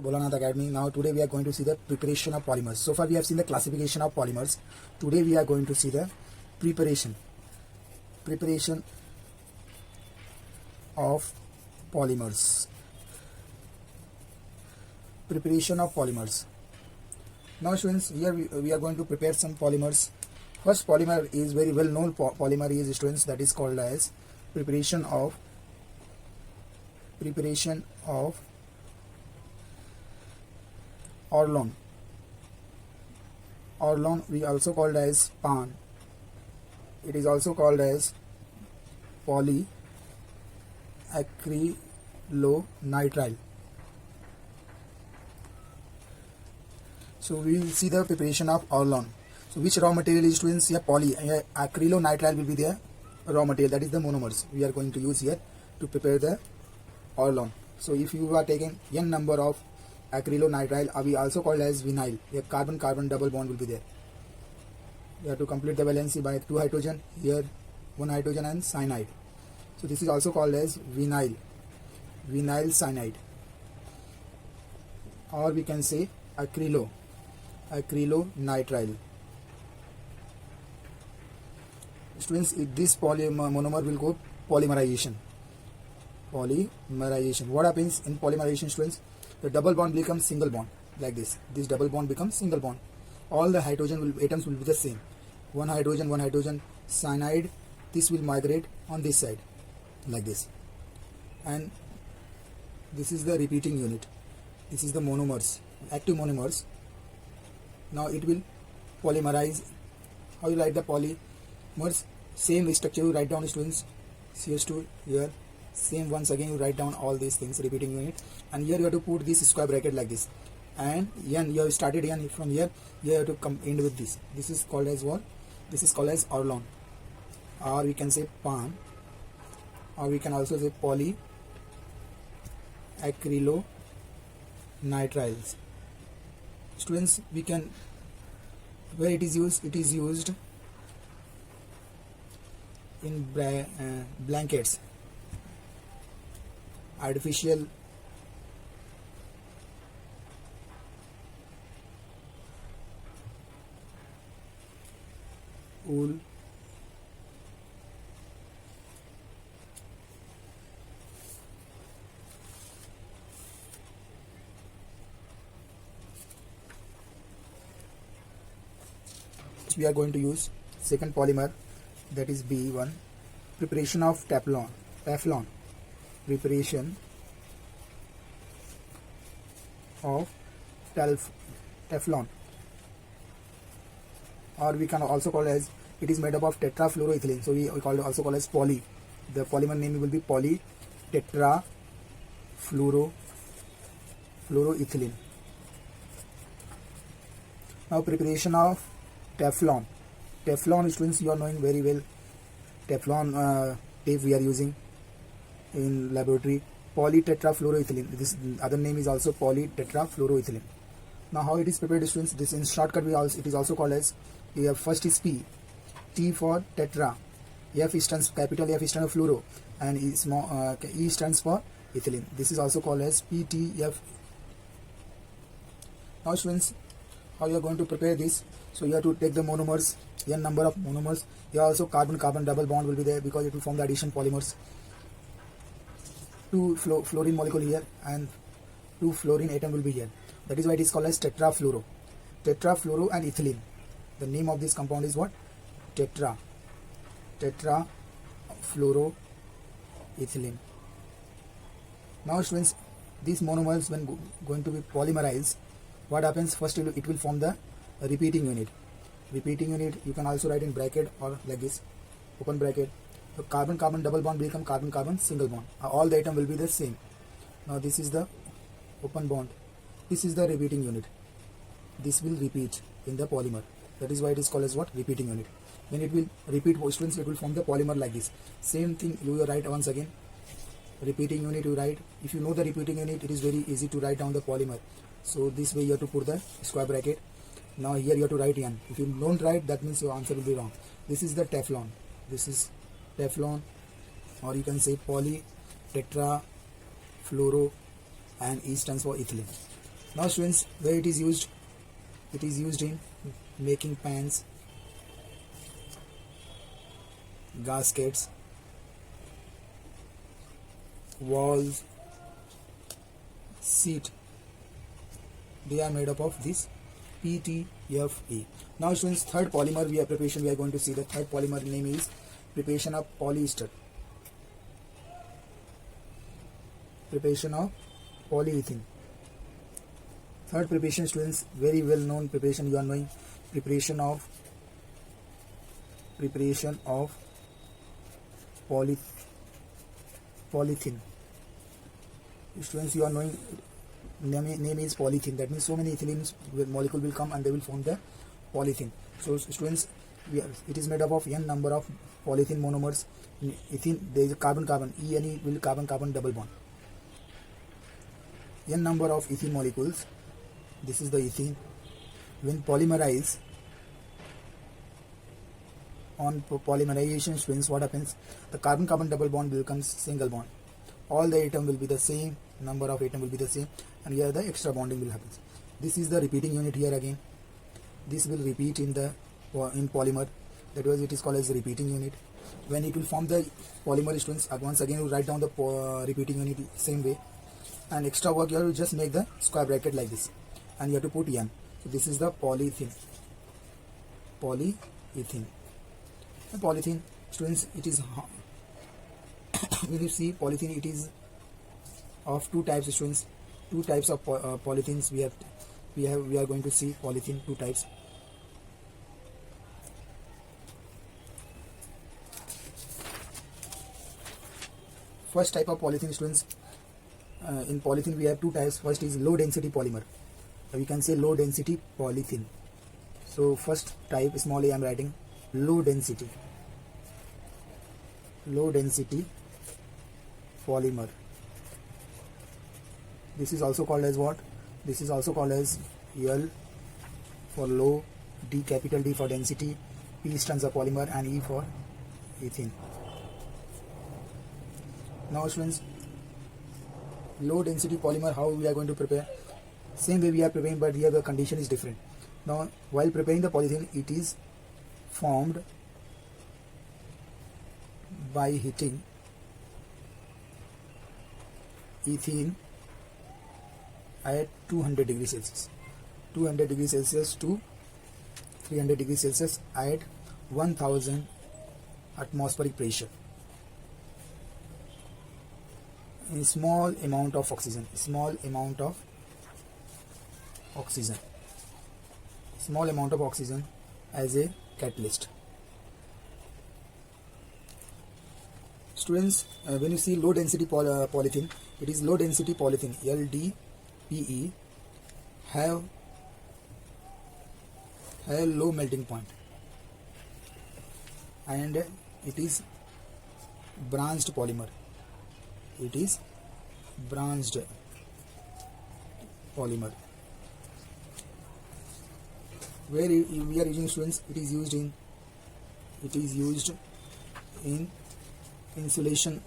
Bholanath Academy. Now today we are going to see the preparation of polymers. So far we have seen the classification of polymers. Today we are going to see the preparation of polymers. Preparation of polymers. Now students, here we are going to prepare some polymers. First polymer is very well known polymer is, students, that is called as preparation of Orlon. Orlon we also called as PAN. It is also called as polyacrylonitrile. So we will see the preparation of Orlon. So which raw material is, students? Here polyacrylonitrile will be the raw material, that is the monomers we are going to use here to prepare the Orlon. So if you are taking n number of acrylonitrile, we also called as vinyl. Here carbon-carbon double bond will be there. You have to complete the valency by 2 hydrogen, here 1 hydrogen and cyanide. So this is also called as vinyl cyanide, or we can say acrylonitrile. Students, this monomer will go polymerization. What happens in polymerization, students? The double bond becomes single bond like this. This double bond becomes single bond. All the hydrogen atoms will be the same. One hydrogen, cyanide. This will migrate on this side like this. And this is the repeating unit. This is the monomers, active monomers. Now it will polymerize. How you write the polymers? Same structure you write down, students. CS2 here. Same once again you write down all these things, repeating unit, and here you have to put this square bracket like this, and n you have started n from here, you have to come end with this. This is called as what? This is called as Orlon, or we can say PAN, or we can also say polyacrylonitriles. Students, we can, where it is used in blankets, artificial wool, we are going to use second polymer, that is B1, preparation of Teflon. Preparation of Teflon, or we can also call as, it is made up of tetrafluoroethylene, so we also call as poly. The polymer name will be polytetrafluoroethylene. Now preparation of Teflon, students, you are knowing very well. Teflon tape we are using in laboratory. Polytetrafluoroethylene, this other name is also polytetrafluoroethylene. Now how it is prepared, students? This in shortcut it is also called as, first is P, T for tetra, F stands, capital F stands for fluoro, and E stands for ethylene. This is also called as PTF. Now students, how you are going to prepare this? So you have to take the monomers, n number of monomers. Here also carbon-carbon double bond will be there, because it will form the addition polymers. 2 fluorine molecule here and 2 fluorine atom will be here. That is why it is called as tetrafluoro and ethylene. The name of this compound is what? Tetrafluoroethylene. Now students, these monomers when going to be polymerized, what happens? First it will form the repeating unit. You can also write in bracket or like this, open bracket. So carbon-carbon double bond become carbon-carbon single bond. All the atom will be the same. Now this is the open bond. This is the repeating unit. This will repeat in the polymer. That is why it is called as what? Repeating unit. When it will repeat, students, it will form the polymer like this. Same thing you will write once again. Repeating unit you write. If you know the repeating unit, it is very easy to write down the polymer. So this way you have to put the square bracket. Now here you have to write n. If you don't write, that means your answer will be wrong. This is the Teflon. This is Teflon, or you can say polytetrafluoro, and E stands for ethylene. Now students, where it is used? It is used in making pans, gaskets, walls, seat. They are made up of this PTFE. Now students, third polymer preparation we are going to see. The third polymer name is preparation of polyester. Preparation of polyethylene. Third preparation students, very well known preparation you are knowing. Preparation of polythene. Students, you are knowing name is polythene. That means so many ethylene molecule will come and they will form the polythene. So students, it is made up of n number of polythene monomers. In ethene there is a carbon ene will carbon double bond. N number of ethene molecules. This is the ethene. When polymerized, on polymerization students, what happens? The carbon double bond becomes single bond. All the atom will be the same, number of atom will be the same, and here the extra bonding will happen. This is the repeating unit here again. This will repeat in polymer. That was it is called as the repeating unit. When it will form the polymer students, once again you write down the repeating unit same way, and extra work you have to just make the square bracket like this, and you have to put N. So this is the polythene. The polythene students, it is when you see polythene, it is of two types students. Two types of polythenes we are going to see. Polythene, two types. First type of polythene students, in polythene we have two types. First is low density polymer. We can say low density polythene. So first type, small a I am writing, low density polymer. This is also called as what? This is also called as L for low, D capital D for density, P stands for polymer, and E for ethene. Now students, low density polymer, how we are going to prepare? Same way we are preparing, but here the condition is different. Now while preparing the polythene, it is formed by heating ethene at 200 degrees Celsius. 200 degrees Celsius to 300 degrees Celsius at 1000 atmospheric pressure. A small amount of oxygen as a catalyst. Students, when you see low density polythene, it is low density polythene, LDPE, have low melting point, and it is branched polymer. Where we are using students, it is used in insulation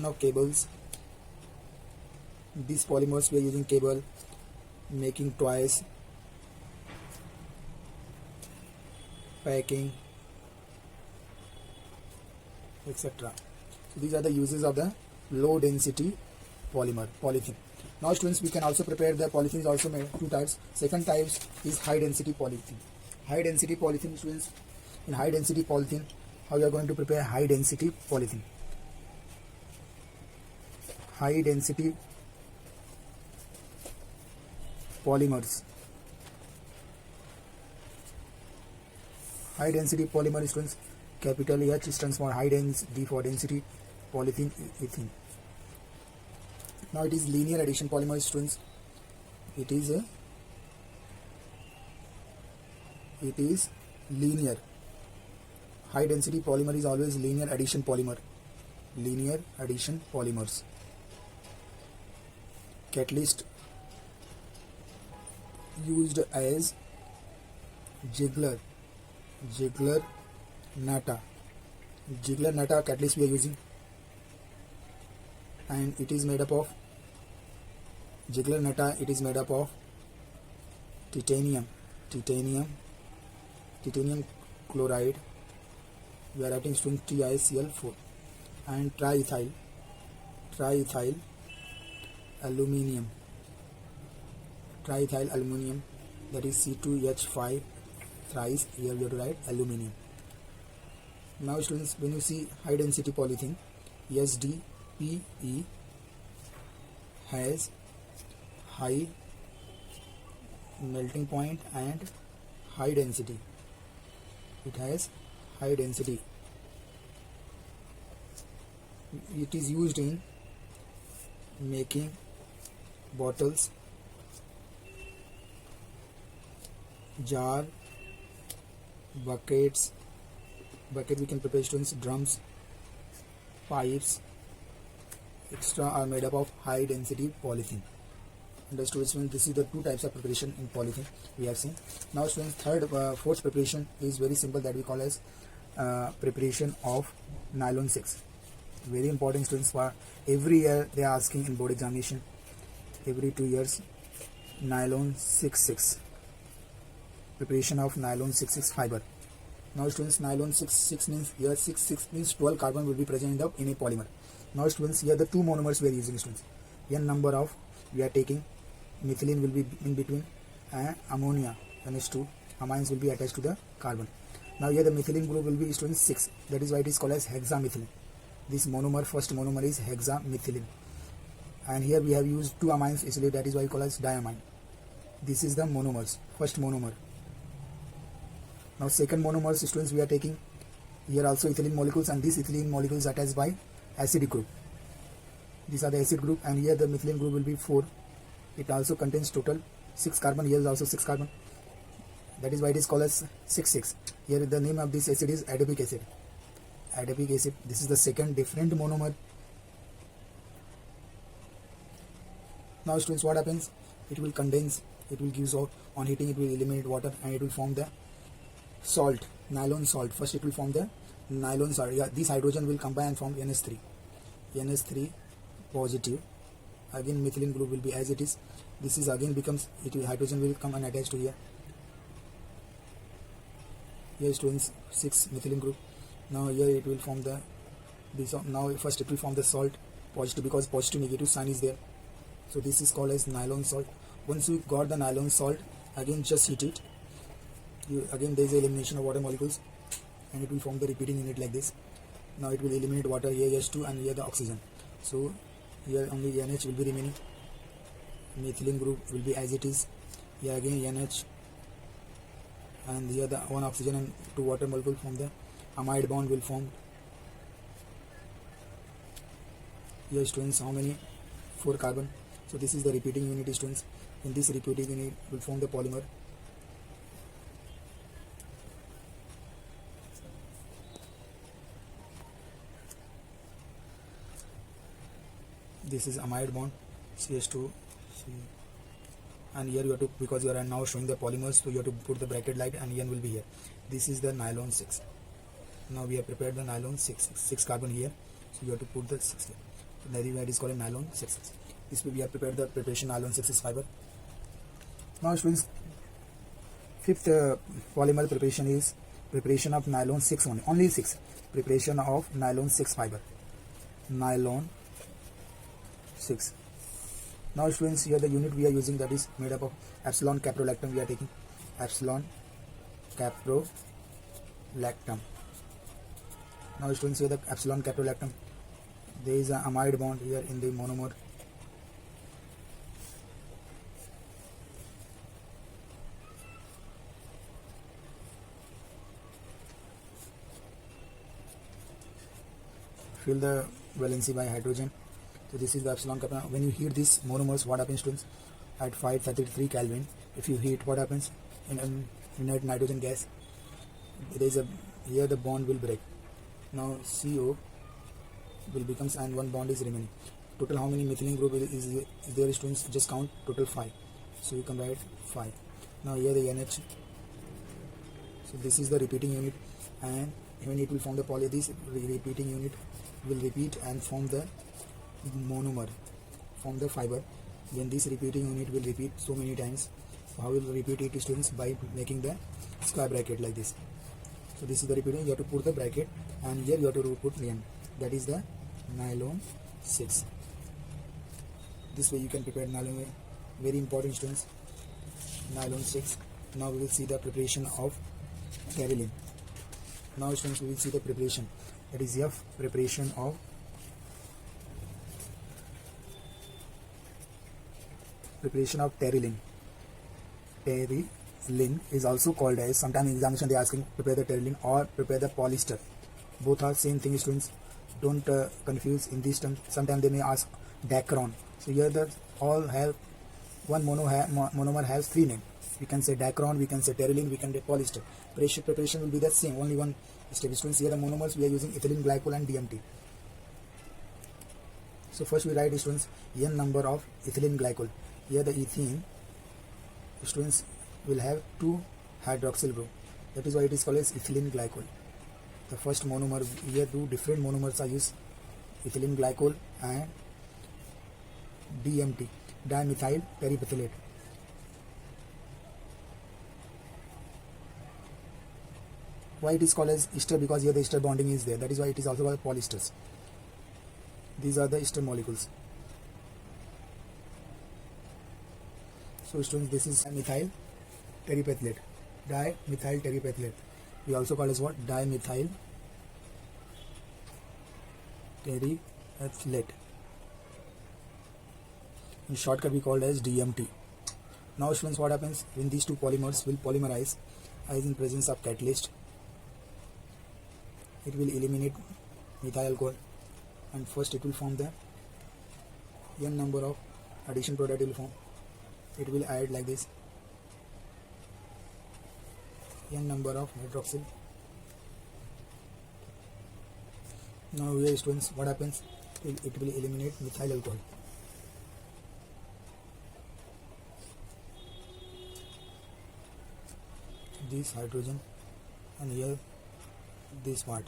of cables. These polymers we are using cable, making toys, packing, etc. So these are the uses of the low density polythene. Now students, we can also prepare the polythene is also made two types. Second type is high density polythene. High density polythene students, in high density polythene, how we are going to prepare high density polythene? High density polymers. High density polymer students, capital H stands for high density, D for density, polythene, ethene. Now it is linear addition polymer students. It is linear. High density polymer is always linear addition polymer. Linear addition polymers. Catalyst used as Ziegler-Natta catalyst we are using, and it is made up of Ziegler nata, it is made up of titanium chloride, we are writing students TiCl4, and triethyl aluminium, that is C2H5 thrice, here we have to write aluminium. Now students, when you see high density polythene SDPE has high melting point and high density. It has high density. It is used in making bottles, jar, bucket we can prepare students, drums, pipes, extra are made up of high density polythene. Understood students, this is the two types of preparation in polythene we have seen. Now students, fourth preparation is very simple, that we call as preparation of nylon 6. Very important students, for every year they are asking in board examination, every 2 years, nylon 6 preparation of nylon 6 fiber. Now students, nylon 6 means, here 6 means 12 carbon will be present in a polymer. Now students, here the two monomers we are using students, n number of we are taking, methylene will be in between and ammonia NH2 amines will be attached to the carbon. Now here the methylene group will be students 6, that is why it is called as hexamethylene. This monomer, first monomer is hexamethylene, and here we have used 2 amines actually, that is why we call as diamine. This is the monomers, first monomer. Now second monomers students, we are taking here also ethylene molecules, and these ethylene molecules attached by acidic group. These are the acid group, and here the methylene group will be 4. It also contains total 6 carbon, here is also 6 carbon, that is why it is called as 6. Here the name of this acid is adipic acid. This is the second different monomer. Now students, what happens, it will condense, it will give out, on heating it will eliminate water, and it will form the salt, nylon salt. First it will form the nylon salt. Yeah, this hydrogen will combine and form NH3 positive. Again methylene group will be as it is. This is again becomes, hydrogen will come and attach to here. Here students, 6 methylene group. Now here it will form the now first it will form the salt positive, because positive negative sign is there. So this is called as nylon salt. Once you got the nylon salt, again just heat it. Again there is elimination of water molecules, and it will form the repeating unit like this. Now it will eliminate water, here H2 and here the oxygen. So here only NH will be remaining. Methylene group will be as it is. Here again NH, and here the 1 oxygen and 2 water molecule form the amide bond will form. Here students, how many? 4 carbon. So this is the repeating unit students. In this repeating unit will form the polymer. This is amide bond, CH2, and here you have to, because you are now showing the polymers, so you have to put the bracket light, and N will be here. This is the nylon 6. Now we have prepared the nylon 6 carbon here, so you have to put the 6 here. So that is why it is called a nylon 6. This way we have prepared the preparation nylon 6 fiber. Now students, fifth polymer preparation is preparation of nylon 6 only 6. Preparation of nylon 6 fiber. Nylon 6. Now students, here the unit we are using, that is made up of epsilon caprolactam. We are taking epsilon caprolactam. Now students, here the epsilon caprolactam, there is an amide bond here in the monomer. Fill the valency by hydrogen. So this is the epsilon kappa. When you heat these monomers, what happens students? At 533 Kelvin, if you heat, what happens? In inert nitrogen gas, there is a, here the bond will break. Now CO will becomes, and one bond is remaining. Total how many methylene group is there students? Just count, total 5. So you can write 5. Now here the NH. So this is the repeating unit, and when it will form the poly, this repeating unit will repeat and form the monomer, form the fiber. When this repeating unit will repeat so many times, how will repeat it, students? By making the square bracket like this. So this is the repeating. You have to put the bracket, and here you have to put N. That is the nylon 6. This way you can prepare nylon. Very important, students. Nylon 6. Now we will see the preparation of terylene. Now, students, we will see the preparation. That is F, preparation of terylene. Terylene is also called as, sometimes in examination they are asking prepare the terylene or prepare the polyester. Both are same thing, students. Don't confuse in this term. Sometimes they may ask dacron. So here the all have one monomer has three names. We can say dacron, we can say terylene, we can say polyester. Preparation will be the same, only one step. Students, here the monomers we are using ethylene glycol and DMT. So first we write, students, n number of ethylene glycol. Here the ethene, students, will have 2 hydroxyl group. That is why it is called as ethylene glycol. The first monomer, here 2 different monomers are used, ethylene glycol and DMT, dimethyl terephthalate. Why it is called as ester? Because here the ester bonding is there. That is why it is also called polyesters. These are the ester molecules. So students, this is dimethyl terephthalate. Dimethyl terephthalate. We also call as what? Dimethyl terephthalate. In shortcut we call as DMT. Now students, what happens when these two polymers will polymerize as in presence of catalyst? It will eliminate methyl alcohol, and first it will form the n number of addition product will form. It will add like this n number of hydroxyl. Now here, students, what happens? It will eliminate methyl alcohol. This hydrogen, and here this part.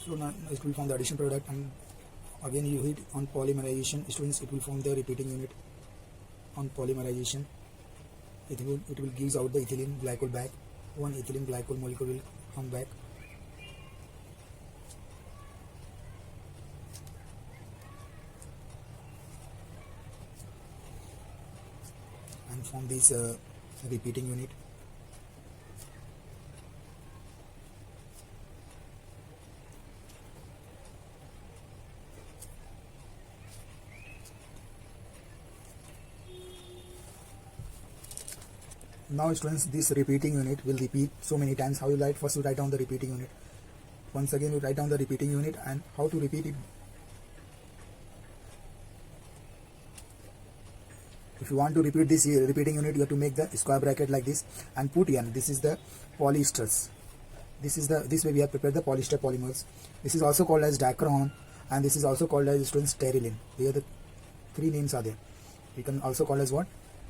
So now it will form the addition product, and again you hit on polymerization. Students, it will form the repeating unit on polymerization. It will gives out the ethylene glycol back. One ethylene glycol molecule will come back. And form this repeating unit. Now students, this repeating unit will repeat so many times. How you write? First you write down the repeating unit. Once again you write down the repeating unit and how to repeat it. If you want to repeat this repeating unit, you have to make the square bracket like this and put N. This is the polyesters. This way we have prepared the polyester polymers. This is also called as dacron, and this is also called as, students, terylene. Here the three names are there. We can also call as what?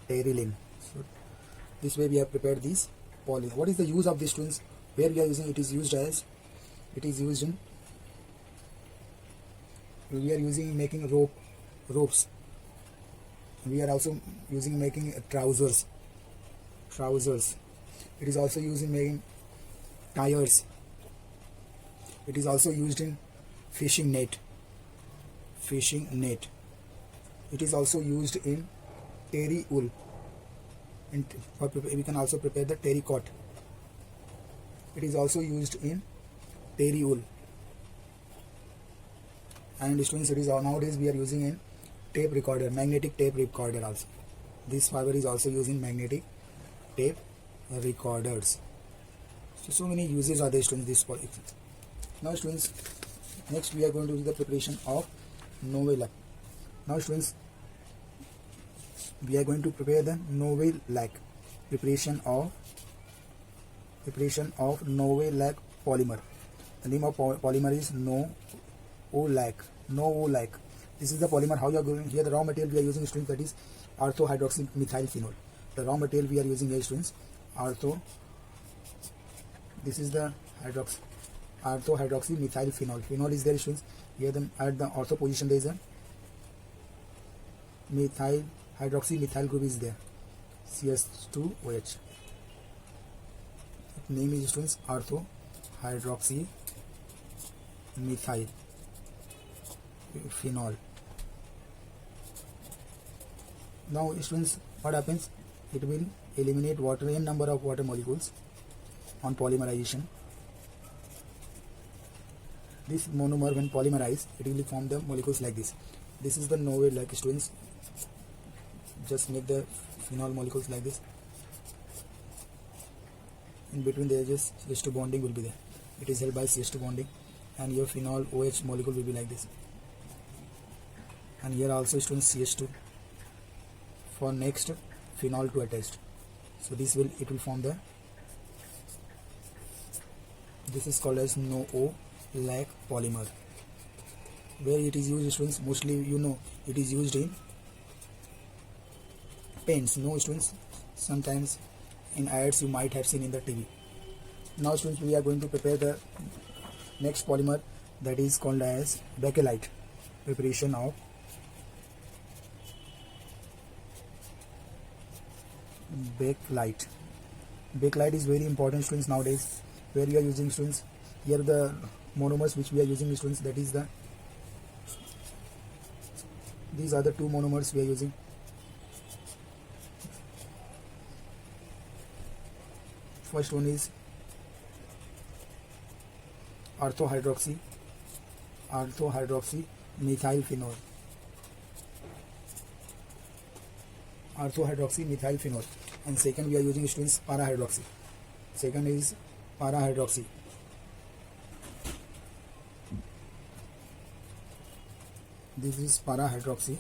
Terylene. So this way we have prepared these poly. What is the use of these, students? Where we are using it is used as, it is used in, we are using making ropes. We are also using making trousers. It is also used in making tires. It is also used in fishing net. It is also used in terry wool. And we can also prepare the terracotta. It is also used in terry wool. And students, it is nowadays we are using in tape recorder, magnetic tape recorder also. This fiber is also used in magnetic tape recorders. So many uses are there, students, this poly. Now students, next we are going to do the preparation of Novela. Now students, we are going to prepare the Novela. Preparation of Novela polymer. The name of polymer is Novela. This is the polymer. How you are going here? The raw material we are using, students, that is ortho-hydroxymethylphenol. The raw material we are using here, students, this is the ortho-hydroxymethylphenol. Phenol is there, students. Here at the ortho position there is a methyl hydroxymethyl group is there, CS2OH. Name is, students, ortho-hydroxymethylphenol. Now, students, what happens? It will eliminate water, n number of water molecules on polymerization. This monomer, when polymerized, it will form the molecules like this. This is the Novela, like, students. Just make the phenol molecules like this. In between there is CH2 bonding will be there. It is held by CH2 bonding, and your phenol OH molecule will be like this. And here also, students, CH2 for next phenol to attach. So it will form the, this is called as Novela polymer. Where it is used, students, mostly it is used in paints. No, students, sometimes in ads you might have seen in the TV. Now, students, we are going to prepare the next polymer, that is called as Bakelite. Preparation of Bakelite. Bakelite is very important, students, nowadays. Where we are using, students, here the monomers which we are using, students, that is these are the two monomers we are using. First one is ortho-hydroxymethylphenol. And second we are using, students, para-hydroxy. Second is para-hydroxy. This is para-hydroxy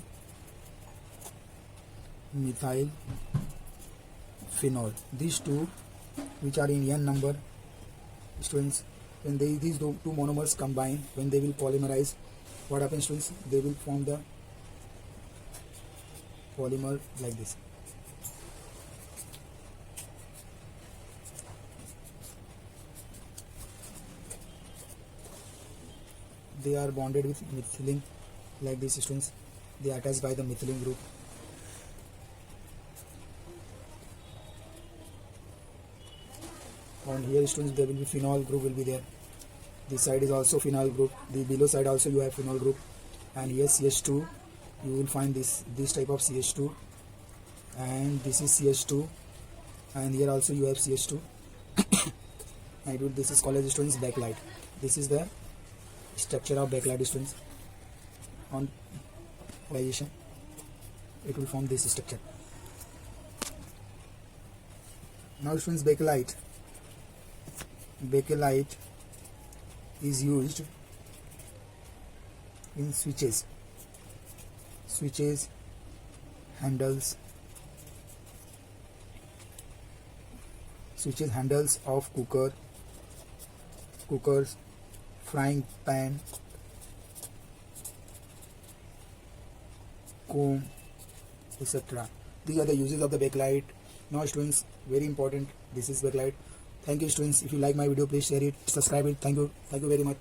methylphenol. These two, which are in n number, students, when these two monomers combine, when they will polymerize, what happens, students? They will form the polymer like this. They are bonded with methylene like this, students. They are attached by the methylene group. And here, students, there will be phenol group will be there. This side is also phenol group. The below side also you have phenol group. And here CH2, you will find this type of CH2, and this is CH2, and here also you have CH2. And this is called as, students, Bakelite. This is the structure of Bakelite, students. On polymerizaation, it will form this structure. Now, students, Bakelite is used in switches, handles of cookers, frying pan, comb, etc. These are the uses of the Bakelite. Now, students, very important, this is Bakelite. Thank you, students. If you like my video, please share it, subscribe it. Thank you very much.